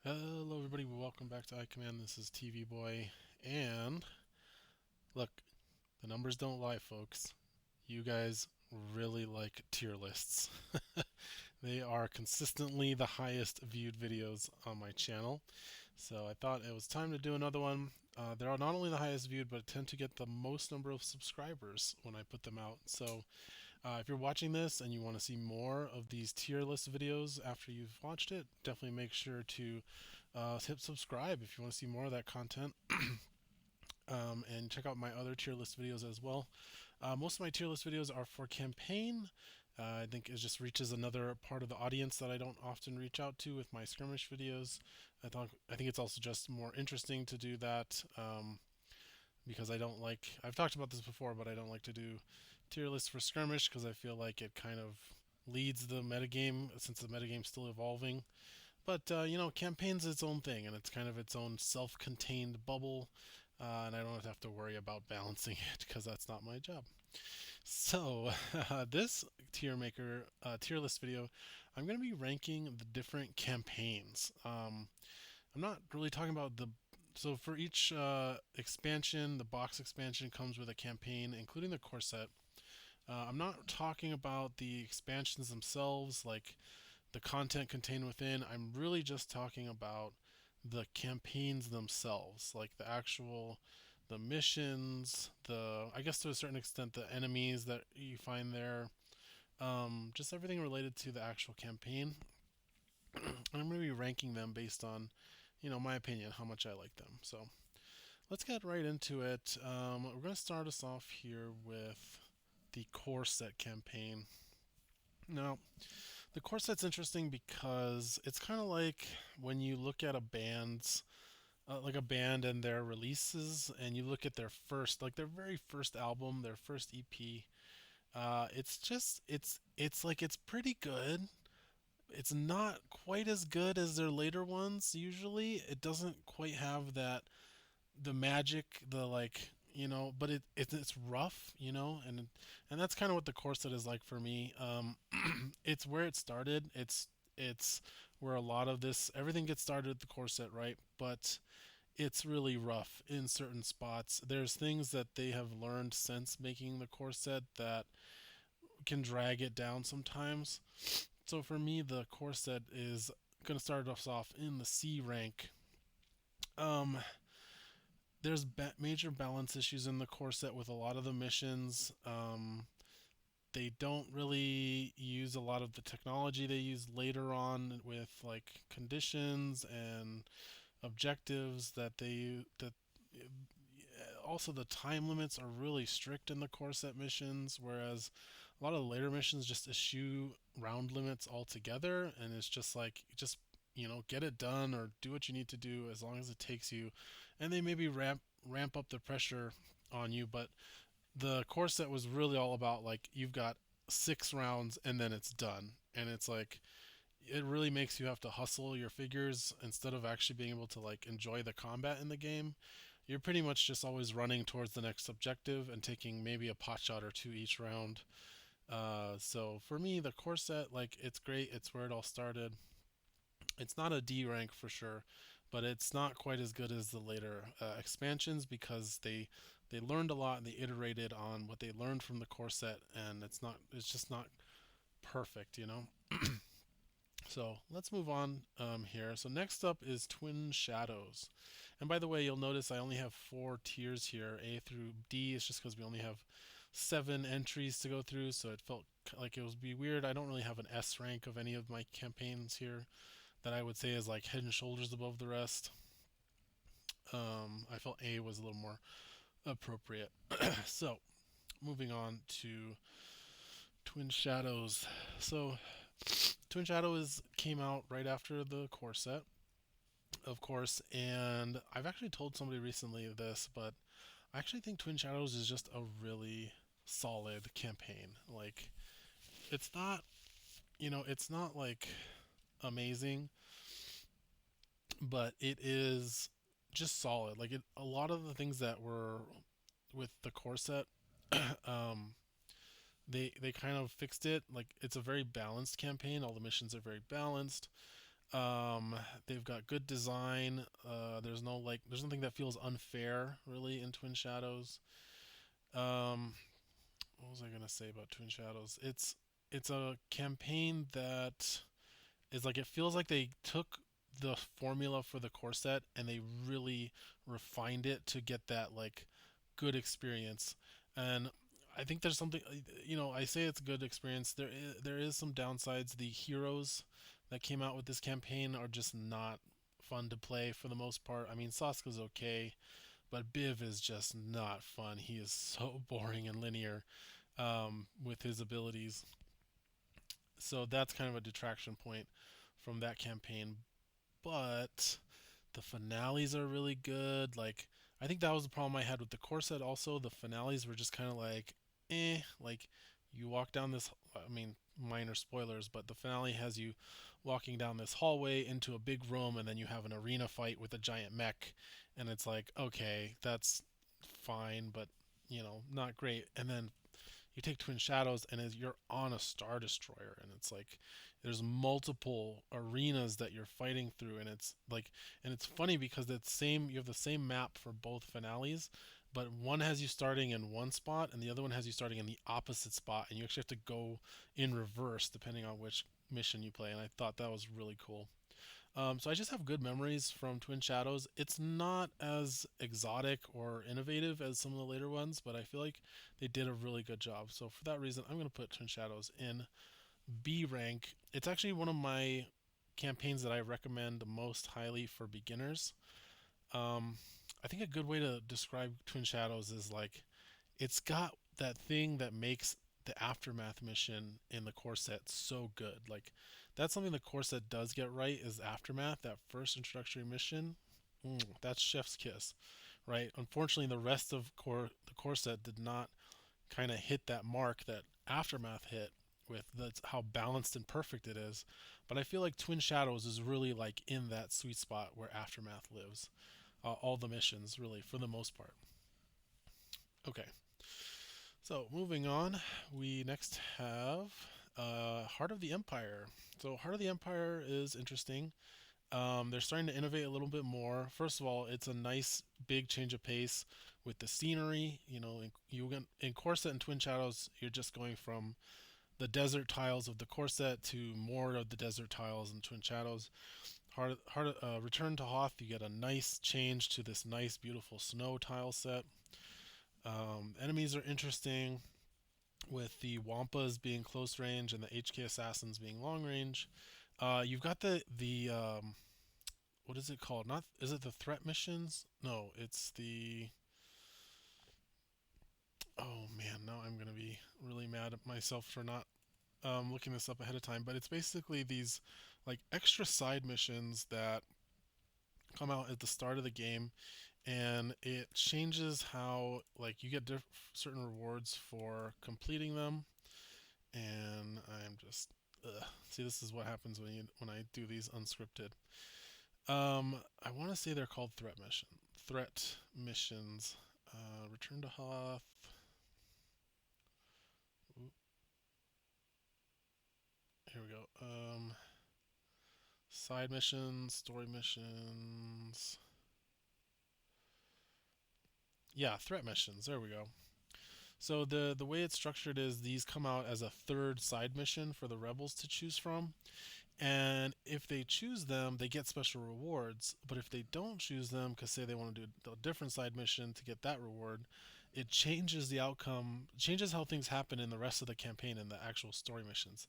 Hello, everybody. Welcome back to iCommand. This is TV Boy. And look, the numbers don't lie, folks. You guys really like tier lists. They are consistently the highest viewed videos on my channel. So I thought it was time to do another one. They're not only the highest viewed, but tend to get the most number of subscribers when I put them out. So if you're watching this and you want to see more of these tier list videos after you've watched it, definitely make sure to hit subscribe if you want to see more of that content. And check out my other tier list videos as well. Most of my tier list videos are for campaign. I think it just reaches another part of the audience that I don't often reach out to with my skirmish videos. I think it's also just more interesting to do that. Because I don't like, I've talked about this before, but I don't like to do tier lists for skirmish because I feel like it kind of leads the metagame since the metagame's still evolving. But campaign's its own thing, and it's kind of its own self-contained bubble, and I don't have to worry about balancing it because that's not my job. So this tier list video, I'm going to be ranking the different campaigns. I'm not really talking about the so for each expansion, the box expansion comes with a campaign, including the core set. I'm not talking about the expansions themselves, like the content contained within. I'm really just talking about the campaigns themselves, like the missions, the I guess to a certain extent the enemies that you find there, just everything related to the actual campaign. And I'm going to be ranking them based on, my opinion, how much I like them. So let's get right into it. We're going to start us off here with the core set campaign. Now, the core set's interesting because it's kind of like when you look at like a band and their releases, and you look at their very first album, their first EP. It's like it's pretty good. It's not quite as good as their later ones. Usually, it doesn't quite have the magic, the like but it's rough, and that's kind of what the core set is like for me. It's where it started. It's where a lot of this everything gets started at the core set, right? But it's really rough in certain spots. There's things that they have learned since making the core set that can drag it down sometimes. So for me, the core set is going to start us off in the C rank. um there's major balance issues in the core set with a lot of the missions. They don't really use a lot of the technology they use later on with like conditions and objectives that also the time limits are really strict in the core set missions, whereas a lot of the later missions just eschew round limits altogether, and it's just like just get it done or do what you need to do as long as it takes you, and they maybe ramp up the pressure on you. But the core set was really all about like you've got 6 rounds and then it's done, and it's like it really makes you have to hustle your figures instead of actually being able to like enjoy the combat in the game. You're pretty much just always running towards the next objective and taking maybe a pot shot or two each round. So for me, the core set, like, it's great. It's where it all started. It's not a D rank for sure, but it's not quite as good as the later expansions because they learned a lot and they iterated on what they learned from the core set, and it's just not perfect, So let's move on here. So next up is Twin Shadows. And by the way, you'll notice I only have 4 tiers here. A through D is just because we only have 7 entries to go through, so it felt like it would be weird. I don't really have an S rank of any of my campaigns here that I would say is like head and shoulders above the rest. I felt A was a little more appropriate. So moving on to Twin Shadows. So Twin Shadows came out right after the core set, of course, and I've actually told somebody recently this, but I actually think Twin Shadows is just a really solid campaign. Like, it's not, it's not like amazing, but it is just solid. Like, a lot of the things that were with the core set, um, they kind of fixed it. Like, it's a very balanced campaign. All the missions are very balanced. Um, they've got good design. There's nothing that feels unfair really in Twin Shadows. Um, what was I gonna say about Twin Shadows? It's a campaign that is like it feels like they took the formula for the core set and they really refined it to get that like good experience. And I think there's something I say it's a good experience. There is some downsides. The heroes that came out with this campaign are just not fun to play for the most part. I mean, Sasuke's okay, but Biv is just not fun. He is so boring and linear with his abilities. So that's kind of a detraction point from that campaign. But the finales are really good. Like, I think that was the problem I had with the core set. Also, the finales were just kind of like, like you walk down this. I mean, minor spoilers, but the finale has you walking down this hallway into a big room, and then you have an arena fight with a giant mech, and it's like, okay, that's fine, but not great. And then you take Twin Shadows and you're on a Star Destroyer, and it's like there's multiple arenas that you're fighting through, and it's funny because you have the same map for both finales, but one has you starting in one spot and the other one has you starting in the opposite spot, and you actually have to go in reverse depending on which mission you play, and I thought that was really cool. So I just have good memories from Twin Shadows. It's not as exotic or innovative as some of the later ones, but I feel like they did a really good job. So for that reason, I'm going to put Twin Shadows in B rank. It's actually one of my campaigns that I recommend most highly for beginners. Um, I think a good way to describe Twin Shadows is like it's got that thing that makes the aftermath mission in the core set so good. Like that's something the core set does get right is aftermath, that first introductory mission. That's chef's kiss, right? Unfortunately, the core set did not kind of hit that mark that aftermath hit with that's how balanced and perfect it is. But I feel like Twin Shadows is really like in that sweet spot where aftermath lives. All the missions, really, for the most part. Okay, so moving on, we next have Heart of the Empire. So Heart of the Empire is interesting. They're starting to innovate a little bit more. First of all, it's a nice big change of pace with the scenery. In Core Set and Twin Shadows, you're just going from the desert tiles of the Core Set to more of the desert tiles in Twin Shadows. Return to Hoth, you get a nice change to this nice, beautiful snow tile set. Enemies are interesting with the Wampas being close range and the HK Assassins being long range. You've got the what is it called? Not is it the threat missions? No, it's the oh man, now I'm gonna be really mad at myself for not looking this up ahead of time. But it's basically these like extra side missions that come out at the start of the game, and it changes how like you get certain rewards for completing them. And I'm just see, this is what happens when I do these unscripted. I want to say they're called threat missions. Return to Hoth. Oop, here we go. Side missions, story missions. Yeah, threat missions. There we go. So the way it's structured is these come out as a third side mission for the rebels to choose from. And if they choose them, they get special rewards. But if they don't choose them, because say they want to do a different side mission to get that reward, it changes the outcome, changes how things happen in the rest of the campaign and the actual story missions.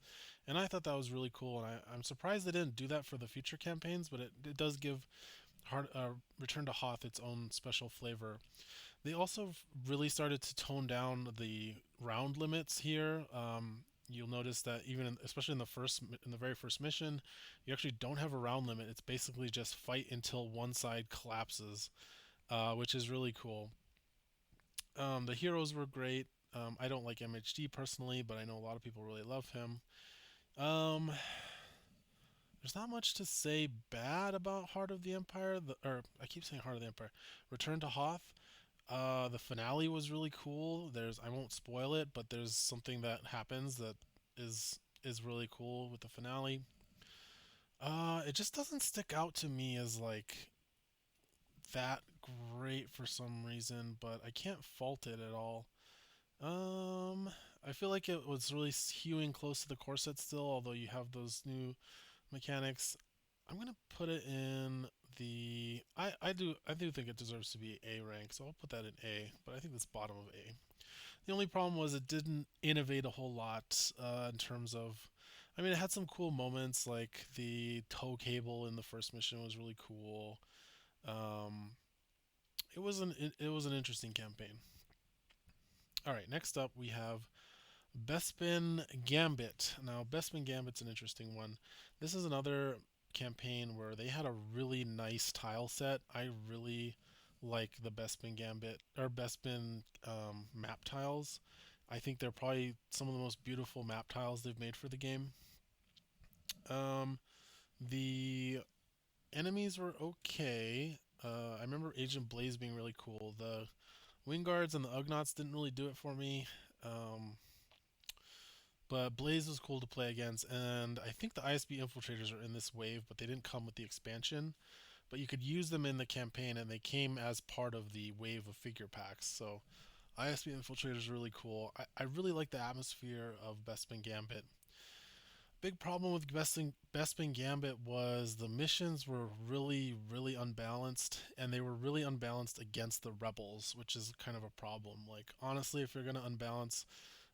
And I thought that was really cool. And I'm surprised they didn't do that for the future campaigns, but it does give Return to Hoth its own special flavor. They also really started to tone down the round limits here. You'll notice that especially in the very first mission, you actually don't have a round limit. It's basically just fight until one side collapses, which is really cool. The heroes were great. I don't like MHD personally, but I know a lot of people really love him. Um, there's not much to say bad about Heart of the Empire. Or I keep saying Heart of the Empire. Return to Hoth. The finale was really cool. I won't spoil it, but there's something that happens that is really cool with the finale. It just doesn't stick out to me as like that great for some reason, but I can't fault it at all. Um, I feel like it was really hewing close to the core set still, although you have those new mechanics. I'm gonna put it in the. I do think it deserves to be A rank, so I'll put that in A. But I think it's bottom of A. The only problem was it didn't innovate a whole lot in terms of. I mean, it had some cool moments like the tow cable in the first mission was really cool. Um, it was an interesting campaign. All right, next up we have Bespin Gambit. Now, Bespin Gambit's an interesting one. This is another campaign where they had a really nice tile set. I really like the Bespin Gambit or Bespin map tiles. I think they're probably some of the most beautiful map tiles they've made for the game. Um, the enemies were okay. I remember Agent Blaze being really cool. The Wing Guards and the Ugnaughts didn't really do it for me. Um, But Blaze was cool to play against, and I think the ISB infiltrators are in this wave, but they didn't come with the expansion. But you could use them in the campaign, and they came as part of the wave of figure packs. So ISB infiltrators are really cool. I really like the atmosphere of Bespin Gambit. Big problem with Bespin Gambit was the missions were really, really unbalanced, and they were really unbalanced against the rebels, which is kind of a problem. Like honestly, if you're gonna unbalance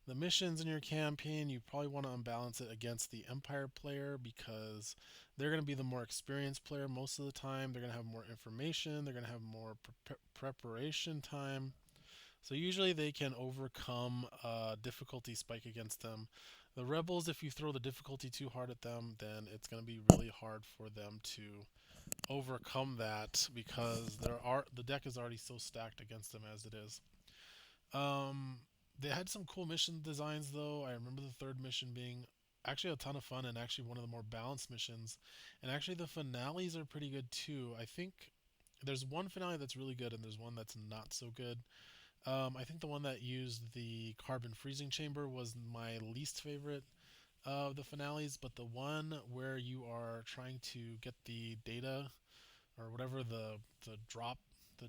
the missions in your campaign, you probably want to unbalance it against the Empire player because they're going to be the more experienced player most of the time. They're going to have more information, they're going to have more preparation time. So usually they can overcome a difficulty spike against them. The rebels, if you throw the difficulty too hard at them, then it's going to be really hard for them to overcome that because the deck is already so stacked against them as it is. Um, they had some cool mission designs though. I remember the third mission being actually a ton of fun and actually one of the more balanced missions. And actually the finales are pretty good too. I think there's one finale that's really good and there's one that's not so good. I think the one that used the carbon freezing chamber was my least favorite of the finales, but the one where you are trying to get the data or whatever the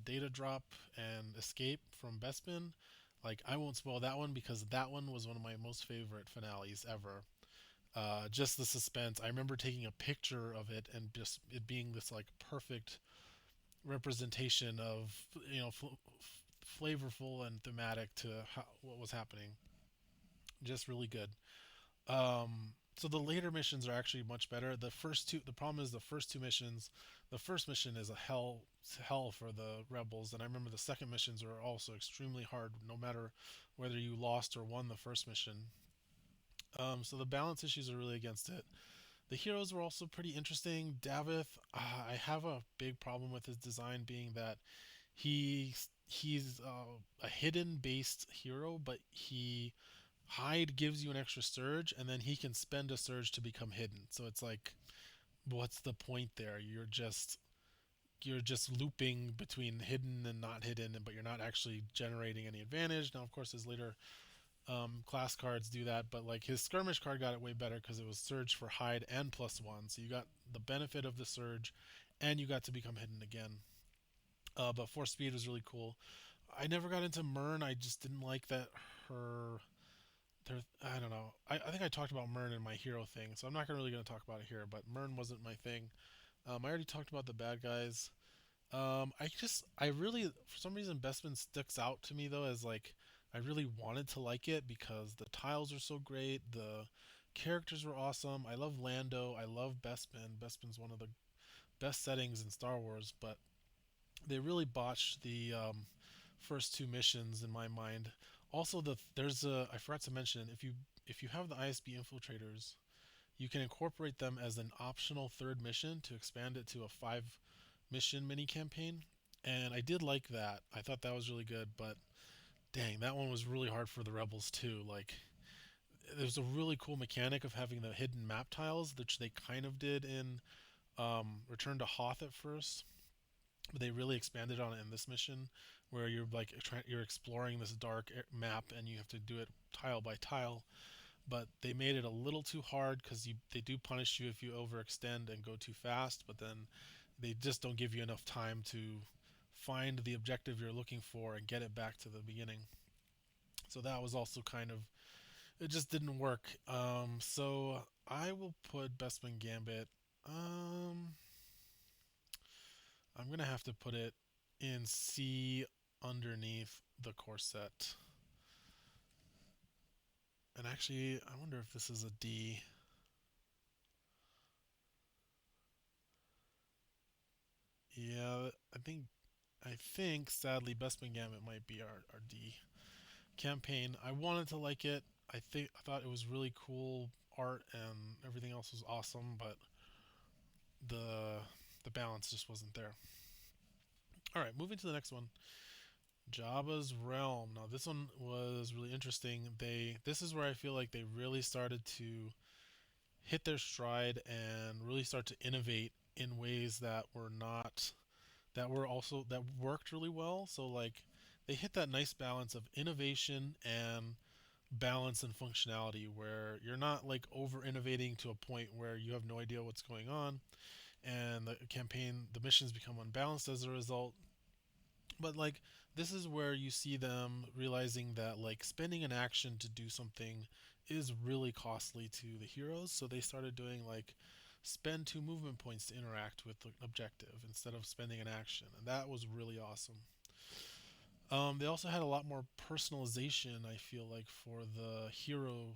data drop and escape from Bespin. Like I won't spoil that one because that one was one of my most favorite finales ever. Just the suspense. I remember taking a picture of it and just it being this like perfect representation of flavorful and thematic to what was happening. Just really good. So the later missions are actually much better. The problem is the first two missions. The first mission is a hell for the rebels, and I remember the second missions are also extremely hard, no matter whether you lost or won the first mission. So the balance issues are really against it. The heroes were also pretty interesting. Davith, I have a big problem with his design being that he's a hidden based hero, but he hide gives you an extra surge, and then he can spend a surge to become hidden. So it's like, what's the point there? You're just looping between hidden and not hidden, but you're not actually generating any advantage. Now, of course, his later class cards do that, but like his skirmish card got it way better because it was surge for hide and +1, so you got the benefit of the surge, and you got to become hidden again. But force speed was really cool. I never got into Mern. I just didn't like that her I don't know. I think I talked about Mern in my hero thing, so I'm not really going to talk about it here. But Mern wasn't my thing. I already talked about the bad guys. I really, for some reason, Bestman sticks out to me though as like I really wanted to like it because the tiles are so great, the characters were awesome. I love Lando. I love Bespin. Bespin's one of the best settings in Star Wars, but they really botched the first two missions in my mind. Also, there's a I forgot to mention if you have the ISB infiltrators, you can incorporate them as an optional third mission to expand it to a 5 mission mini campaign. And I did like that. I thought that was really good, but dang, that one was really hard for the rebels too. Like there's a really cool mechanic of having the hidden map tiles, which they kind of did in Return to Hoth at first, but they really expanded on it in this mission where you're like you're exploring this dark map and you have to do it tile by tile. but they made it a little too hard because they do punish you if you overextend and go too fast, but then they just don't give you enough time to find the objective you're looking for and get it back to the beginning. So that was also kind of, it just didn't work. So I will put Bestman Gambit. Um, I'm gonna have to put it in C underneath the corset. And actually, I wonder if this is a D. Yeah, I think sadly Bestman Gambit might be our D campaign. I wanted to like it. I thought it was really cool art and everything else was awesome, but the the balance just wasn't there. All right, moving to the next one. Jabba's Realm. Now this one was really interesting. This is where I feel like they really started to hit their stride and really start to innovate in ways that were not that were also that worked really well. So like they hit that nice balance of innovation and balance and functionality where you're not like over innovating to a point where you have no idea what's going on and the missions become unbalanced as a result. But like this is where you see them realizing that like spending an action to do something is really costly to the heroes, so they started doing like spend 2 movement points to interact with the objective instead of spending an action, and that was really awesome. They also had a lot more personalization, I feel like, for the hero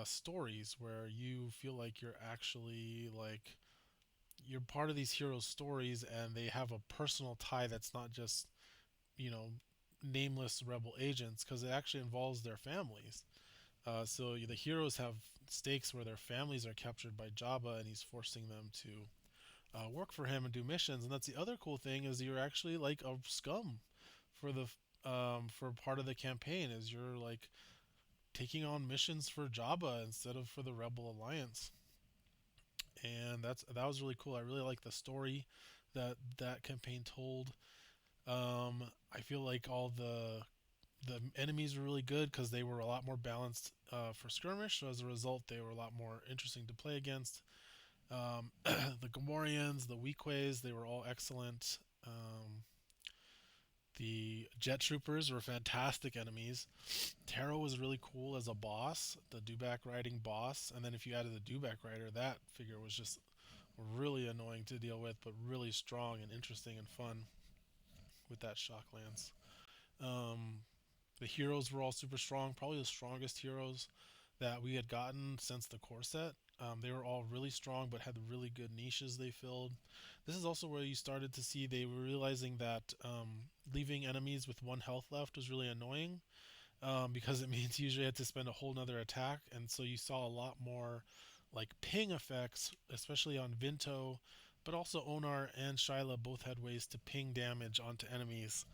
stories where you feel like you're actually like you're part of these heroes' stories and they have a personal tie that's not just, you know, nameless rebel agents because it actually involves their families. So the heroes have stakes where their families are captured by Jabba and he's forcing them to work for him and do missions. And that's the other cool thing is you're actually like a scum for the for part of the campaign is you're like taking on missions for Jabba instead of for the Rebel Alliance. And that was really cool. I really like the story that campaign told. I feel like all the enemies were really good because they were a lot more balanced for skirmish. So as a result, they were a lot more interesting to play against. The Gamorreans, the Weequays, they were all excellent. The Jet Troopers were fantastic enemies. Taro was really cool as a boss, the Dewback riding boss. And then if you added the Dewback rider, that figure was just really annoying to deal with, but really strong and interesting and fun with that shock lance. Um, the heroes were all super strong, probably the strongest heroes that we had gotten since the core set. They were all really strong, but had really good niches they filled. This is also where you started to see they were realizing that leaving enemies with 1 health left was really annoying because it means you usually had to spend a whole nother attack, and so you saw a lot more like ping effects, especially on Vinto, but also Onar and Shyla both had ways to ping damage onto enemies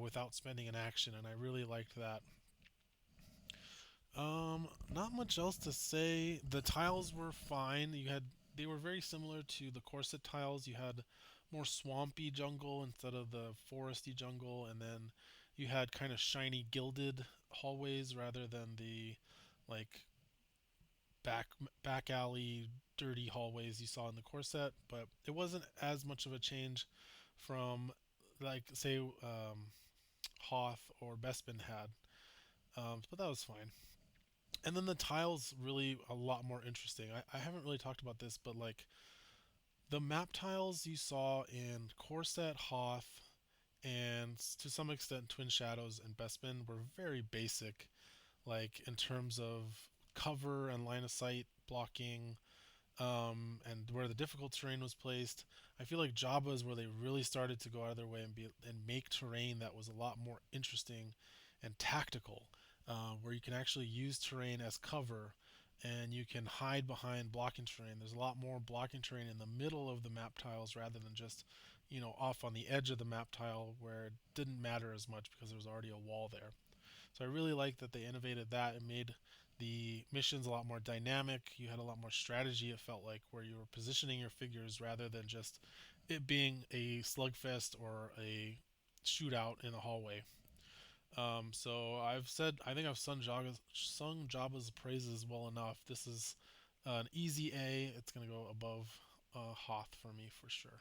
without spending an action, and I really liked that. Not much else to say. The tiles were fine. They were very similar to the corset tiles. You had more swampy jungle instead of the foresty jungle, and then you had kind of shiny gilded hallways rather than the like back back alley dirty hallways you saw in the corset. But it wasn't as much of a change from like say Hoth or Bespin had. But that was fine. And then the tiles really a lot more interesting. I haven't really talked about this, but like the map tiles you saw in Corset, Hoth, and to some extent Twin Shadows and Bespin were very basic, like in terms of cover and line of sight blocking, and where the difficult terrain was placed. I feel like Jabba is where they really started to go out of their way and make terrain that was a lot more interesting and tactical, where you can actually use terrain as cover and you can hide behind blocking terrain. There's a lot more blocking terrain in the middle of the map tiles rather than just, off on the edge of the map tile where it didn't matter as much because there was already a wall there. So I really like that they innovated that and made the missions a lot more dynamic. You had a lot more strategy, it felt like, where you were positioning your figures rather than just it being a slugfest or a shootout in a hallway. So I think I've sung Jabba's praises well enough. This is an easy A. It's gonna go above Hoth for me for sure.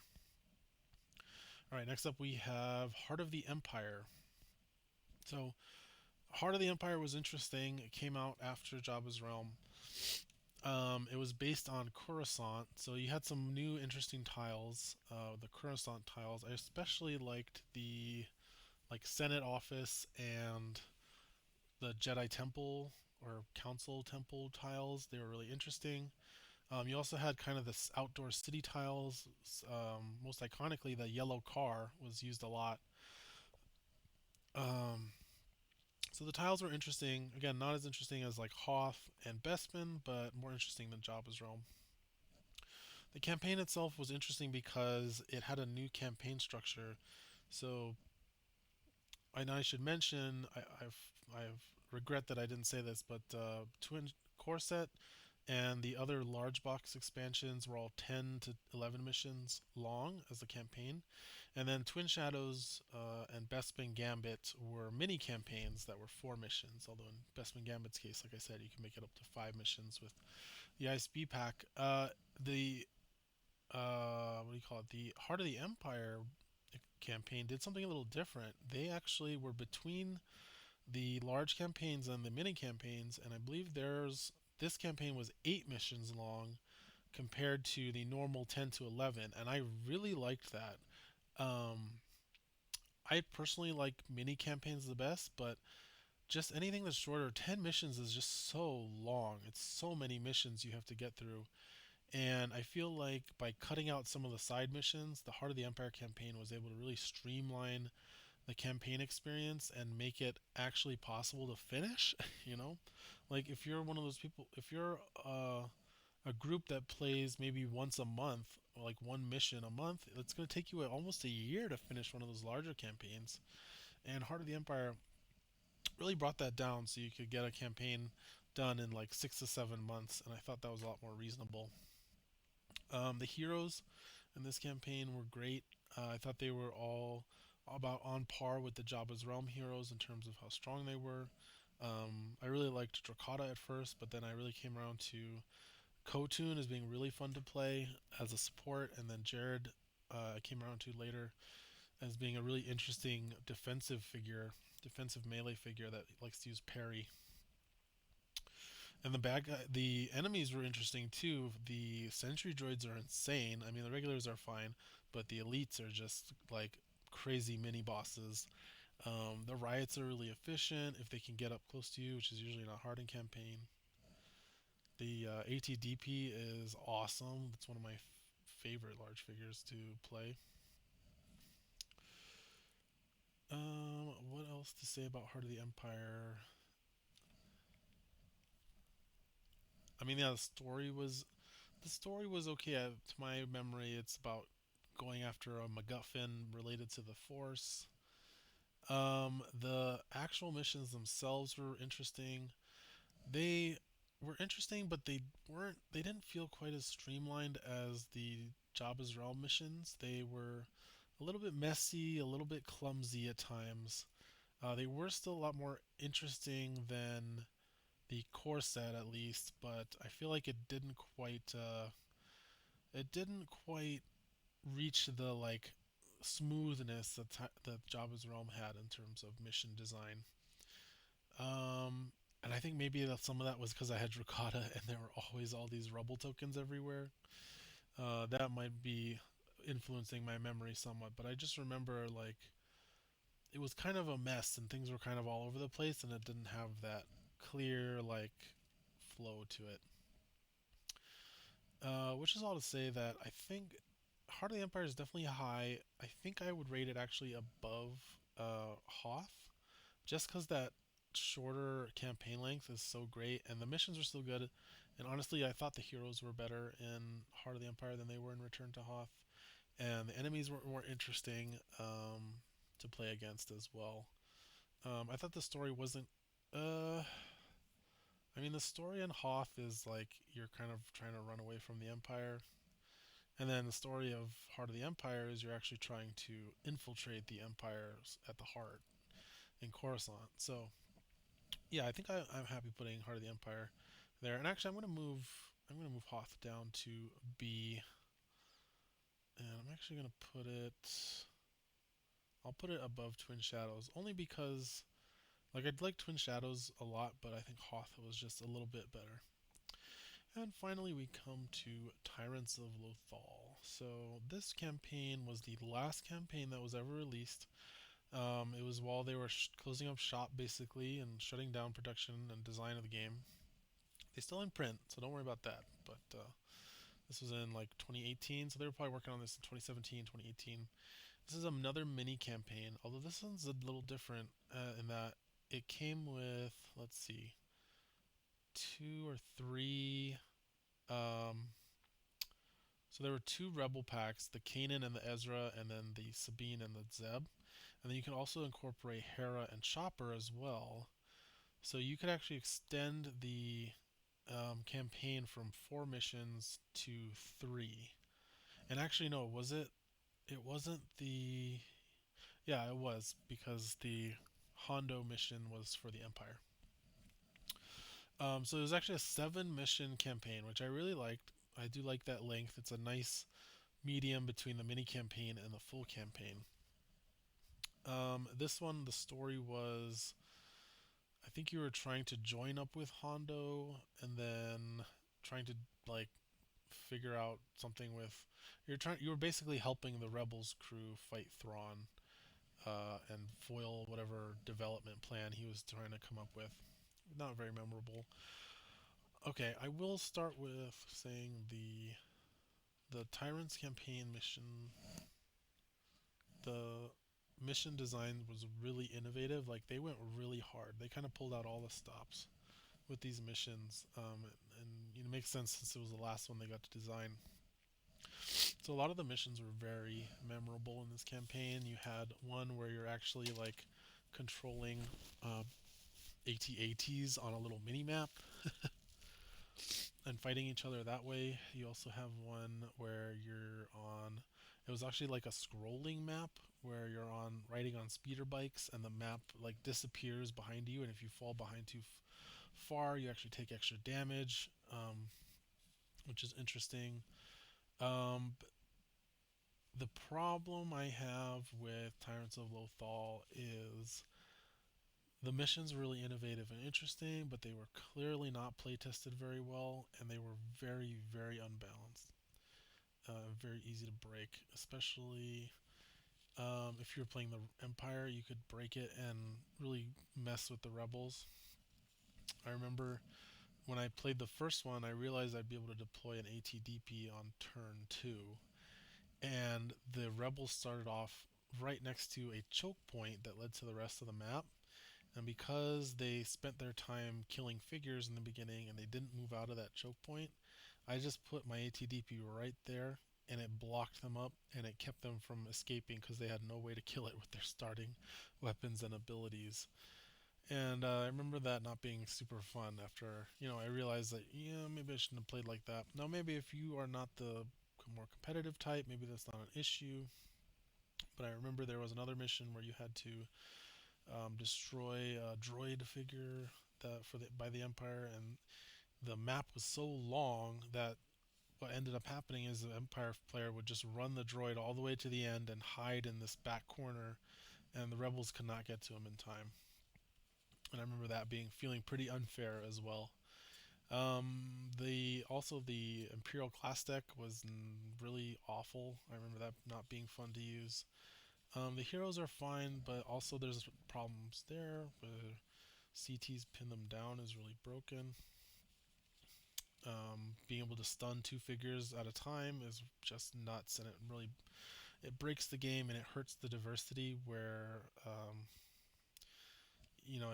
All right, next up we have Heart of the Empire. So Heart of the Empire was interesting. It came out after Jabba's Realm. It was based on Coruscant, so you had some new interesting tiles. The Coruscant tiles. I especially liked the Senate office and the Jedi Temple or Council Temple tiles. They were really interesting. You also had kind of this outdoor city tiles. Most iconically, the yellow car was used a lot. Um, so the tiles were interesting. Again, not as interesting as like Hoth and Bespin, but more interesting than Jabba's Realm. The campaign itself was interesting because it had a new campaign structure. So, and I should mention, I've regret that I didn't say this, but Twin Core Set and the other large box expansions were all 10 to 11 missions long as the campaign. And then Twin Shadows and Bespin Gambit were mini campaigns that were 4 missions. Although in Bespin Gambit's case, like I said, you can make it up to 5 missions with the ISB pack. The what do you call it? The Heart of the Empire campaign did something a little different. They actually were between the large campaigns and the mini campaigns, and I believe there's this campaign was 8 missions long compared to the normal 10 to 11, and I really liked that. Um, I personally like mini campaigns the best, but just anything that's shorter, 10 missions is just so long. It's so many missions you have to get through. And I feel like by cutting out some of the side missions, the Heart of the Empire campaign was able to really streamline the campaign experience and make it actually possible to finish. you know, like if you're one of those people, if you're a group that plays maybe once a month, like 1 mission a month, it's going to take you almost a year to finish one of those larger campaigns. And Heart of the Empire really brought that down so you could get a campaign done in like 6 to 7 months, and I thought that was a lot more reasonable. The heroes in this campaign were great. I thought they were all about on par with the Jabba's Realm heroes in terms of how strong they were. I really liked Drakata at first, but then I really came around to Kotun as being really fun to play as a support, and then Jared I came around to later as being a really interesting defensive melee figure that likes to use parry. And the enemies were interesting too. The sentry droids are insane. I mean, the regulars are fine, but the elites are just like crazy mini bosses. The riots are really efficient if they can get up close to you, which is usually not hard in campaign. The ATDP is awesome. It's one of my favorite large figures to play. What else to say about Heart of the Empire? I mean, yeah, the story was okay. To my memory, it's about going after a MacGuffin related to the Force. The actual missions themselves were interesting. They were interesting, but they didn't feel quite as streamlined as the Jabba's Realm missions. They were a little bit messy, a little bit clumsy at times. They were still a lot more interesting than the core set, at least, but I feel like it didn't quite reach the like smoothness that Jabba's Realm had in terms of mission design. And I think maybe that some of that was because I had Drakata and there were always all these rubble tokens everywhere. That might be influencing my memory somewhat, but I just remember like it was kind of a mess and things were kind of all over the place and it didn't have that clear like flow to it. Which is all to say that I think Heart of the Empire is definitely high. I think I would rate it actually above Hoth, just because that shorter campaign length is so great, and the missions are still good. And honestly, I thought the heroes were better in Heart of the Empire than they were in Return to Hoth, and the enemies were more interesting to play against as well. I thought the story wasn't. Uh, I mean, the story in Hoth is like you're kind of trying to run away from the Empire, and then the story of Heart of the Empire is you're actually trying to infiltrate the Empire at the heart. in Coruscant. So yeah, I think I'm happy putting Heart of the Empire there. And actually, I'm gonna move Hoth down to B, and I'm actually gonna put it. I'll put it above Twin Shadows only because like I'd like Twin Shadows a lot, but I think Hoth was just a little bit better. And finally, we come to Tyrants of Lothal. So this campaign was the last campaign that was ever released. It was while they were closing up shop basically and shutting down production and design of the game. They still in print, so don't worry about that. But this was in like 2018, so they were probably working on this in 2017, 2018. This is another mini campaign, although this one's a little different in that it came with, let's see, two or three. Um, so there were two rebel packs, the Kanan and the Ezra, and then the Sabine and the Zeb. And then you can also incorporate Hera and Chopper as well. So you could actually extend the campaign from four missions to three. And actually, no, was it? It wasn't the. Yeah, it was because the Hondo mission was for the Empire. So it was actually a seven mission campaign, which I really liked. I do like that length. It's a nice medium between the mini campaign and the full campaign. This one, the story was I think you were trying to join up with Hondo and then trying to like figure out something with you were basically helping the rebels crew fight Thrawn and foil whatever development plan he was trying to come up with. Not very memorable. Okay, I will start with saying the Tyrants campaign mission, the mission design was really innovative. Like they went really hard. They kind of pulled out all the stops with these missions, and it makes sense since it was the last one they got to design. So a lot of the missions were very memorable in this campaign. You had one where you're actually like controlling uh, AT-ATs on a little mini map and fighting each other that way. You also have one where you're on. It was actually like a scrolling map where you're on riding on speeder bikes and the map like disappears behind you, and if you fall behind too far, you actually take extra damage, which is interesting. But the problem I have with Tyrants of Lothal is the missions were really innovative and interesting, but they were clearly not play tested very well, and they were very, very unbalanced. Very easy to break, especially if you were playing the Empire. You could break it and really mess with the rebels. I remember when I played the first one, I realized I'd be able to deploy an ATDP on turn two, and the rebels started off right next to a choke point that led to the rest of the map. And because they spent their time killing figures in the beginning and they didn't move out of that choke point, I just put my ATDP right there and it blocked them up and it kept them from escaping because they had no way to kill it with their starting weapons and abilities. And I remember that not being super fun after, I realized that, yeah, maybe I shouldn't have played like that. Now, maybe if you are not the more competitive type, maybe that's not an issue. But I remember there was another mission where you had to destroy a droid figure by the Empire, and the map was so long that what ended up happening is the Empire player would just run the droid all the way to the end and hide in this back corner, and the rebels could not get to him in time. And I remember that being feeling pretty unfair as well. The Imperial class deck was really awful. I remember that not being fun to use. The heroes are fine, but also there's problems there where CTs pin them down is really broken. Being able to stun two figures at a time is just nuts, and it breaks the game and it hurts the diversity. Where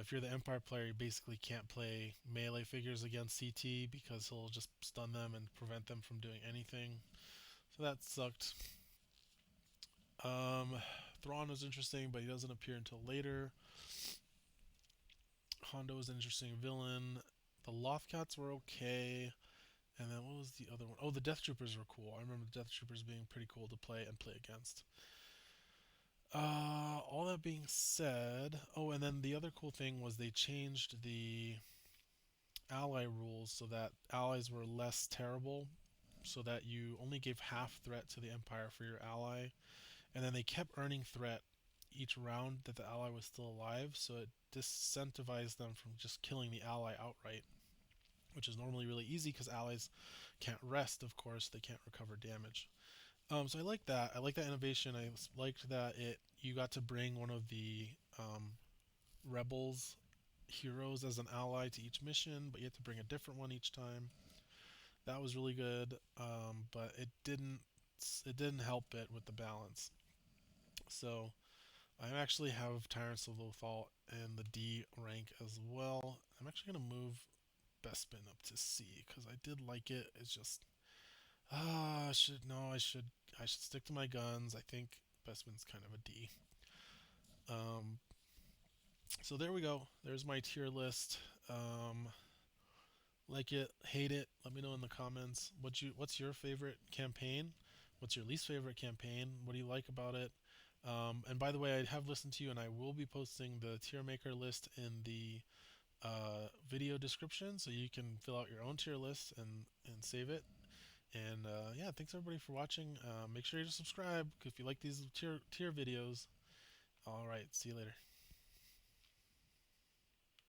if you're the Empire player, you basically can't play melee figures against CT because he'll just stun them and prevent them from doing anything. So that sucked. Um, Thrawn was interesting, but he doesn't appear until later. Hondo was an interesting villain. The Lothcats were okay. And then what was the other one? Oh, the Death Troopers were cool. I remember the Death Troopers being pretty cool to play and play against. All that being said, oh, and then the other cool thing was they changed the ally rules so that allies were less terrible, so that you only gave half threat to the Empire for your ally, and then they kept earning threat each round that the ally was still alive, so it disincentivized them from just killing the ally outright, which is normally really easy because allies can't rest, of course, they can't recover damage. So I like that. I like that innovation. I liked that it you got to bring one of the rebels heroes as an ally to each mission, but you had to bring a different one each time. That was really good, but it didn't help it with the balance. So I actually have Tyrants of Lothal in the D rank as well. I'm actually gonna move Bespin up to C because I did like it. It's just I should no, I should stick to my guns. I think Bespin's kind of a D. Um, so there we go. There's my tier list. Um, like it, hate it. Let me know in the comments. What's your favorite campaign? What's your least favorite campaign? What do you like about it? And by the way, I have listened to you, and I will be posting the tier maker list in the video description, so you can fill out your own tier list and save it. And yeah, thanks everybody for watching. Make sure you subscribe if you like these tier videos. All right, see you later.